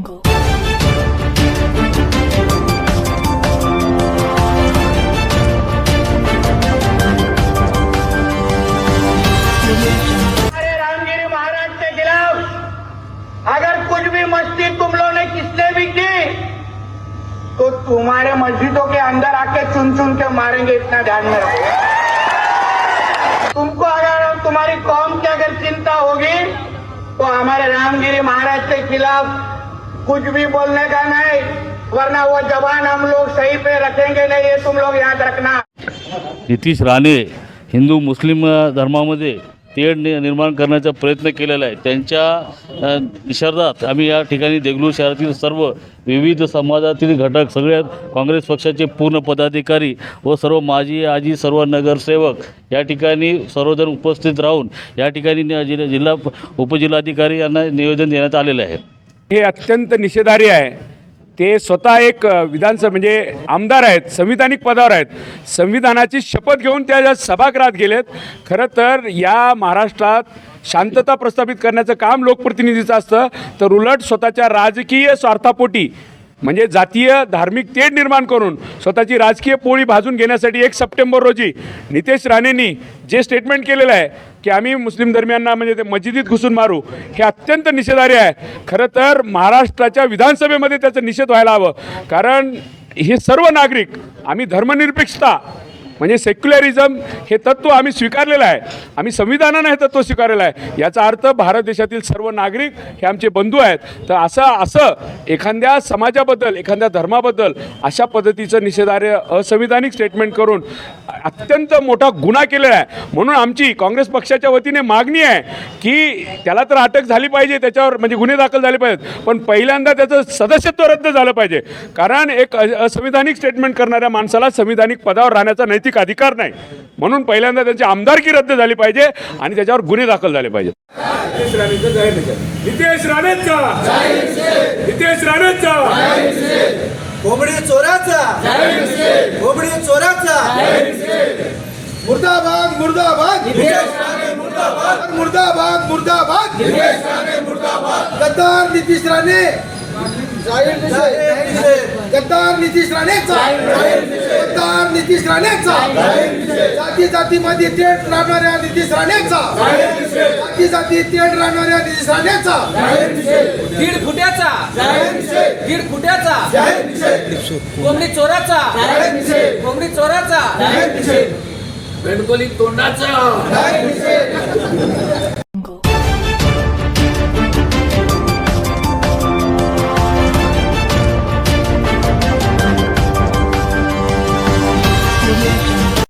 jungle. अरे रामगिरी महाराज के खिलाफ अगर कुछ भी मस्ती तुम लोगों ने किसने भी की तो तुम्हारे मस्जिदों के अंदर आके चुन चुन के मारेंगे, इतना ध्यान में रखो। तुमको अगर तुम्हारी कौम की अगर चिंता होगी तो हमारे रामगिरी महाराज के खिलाफ कुछ भी बोलने का नहीं, वरना वो जबान हम लोग सही पे रखेंगे नहीं, ये तुम लोग याद रखना। नितीश राणे हिंदू मुस्लिम धर्मामध्ये तेढ निर्माण करण्याचा प्रयत्न केलेला आहे। त्यांच्या निषेधात आम्ही या ठिकाणी देगलूर शहरातील सर्व विविध समाजातील घटक, सगळ्या काँग्रेस पक्षाचे पूर्ण पदाधिकारी व सर्व माजी आजी सर्व नगरसेवक या ठिकाणी सर्वजण उपस्थित राहून या ठिकाणी जिल्हा उपजिल्हाधिकारी यांना निवेदन देण्यात आलेले आहे। हे अत्यंत निषेधार्ह आहे। ते स्वतः एक विधानसभा म्हणजे आमदार आहेत, संविधानिक पदावर आहेत, संविधानाची शपथ घेऊन त्या सभागृहात गेलेत। खरं तर या महाराष्ट्रात शांतता प्रस्थापित करण्याचं काम लोकप्रतिनिधीचं असतं, तर उलट स्वतःच्या राजकीय स्वार्थापोटी म्हणजे जातीय धार्मिक तेढ निर्माण करून स्वतःची राजकीय पोळी भाजून घेण्यासाठी 1 सप्टेंबर रोजी नितेश राणेंनी जे स्टेटमेंट केलेलं आहे की आम्ही मुस्लिम धर्मियांना म्हणजे ते मस्जिदीत घुसून मारू, हे अत्यंत निषेधार्ह आहे। खरं तर महाराष्ट्राच्या विधानसभेमध्ये त्याचा निषेध व्हायला हवं, कारण हे सर्व नागरिक आम्ही धर्मनिरपेक्षता म्हणजे सेक्युलरिझम हे तत्त्व आम्ही स्वीकारलेलं आहे, आम्ही संविधानानं हे तत्त्व स्वीकारलेलं आहे। याचा अर्थ भारत देशातील सर्व नागरिक हे आमचे बंधू आहेत। तर असं एखाद्या समाजाबद्दल, एखाद्या धर्माबद्दल अशा पद्धतीचं निषेधार्ह असंविधानिक स्टेटमेंट करून अत्यंत मोठा गुन्हा केलेला आहे। म्हणून आमची काँग्रेस पक्षाच्या वतीने मागणी आहे की त्याला तर अटक झाली पाहिजे, त्याच्यावर म्हणजे गुन्हे दाखल झाले पाहिजेत, पण पहिल्यांदा त्याचं सदस्यत्व रद्द झालं पाहिजे, कारण एक असंविधानिक स्टेटमेंट करणाऱ्या माणसाला संविधानिक पदावर राहण्याचा नैतिक अधिकार नाही। म्हणून पहिल्यांदा त्यांची आमदारकी रद्द झाली पाहिजे आणि त्याच्यावर गुन्हे दाखल झाले पाहिजेत। नितेश राणेंचा कोंबडी चोराचा मुर्दाबाद मुर्दाबाद मुर्दाबाद मुर्दाबाद गद्दार नितीश राणे, गद्दार नितीश राणेचा, गद्दार नितीश राणेचा, जाती जातीमध्ये तेढ राहणाऱ्या नितीश राणेचा, जाती जाती तेढ राहणाऱ्या नितीश राणेचा, दीड फुट्याचा कोंबडी चोराचा बेडकोली तोंडाचा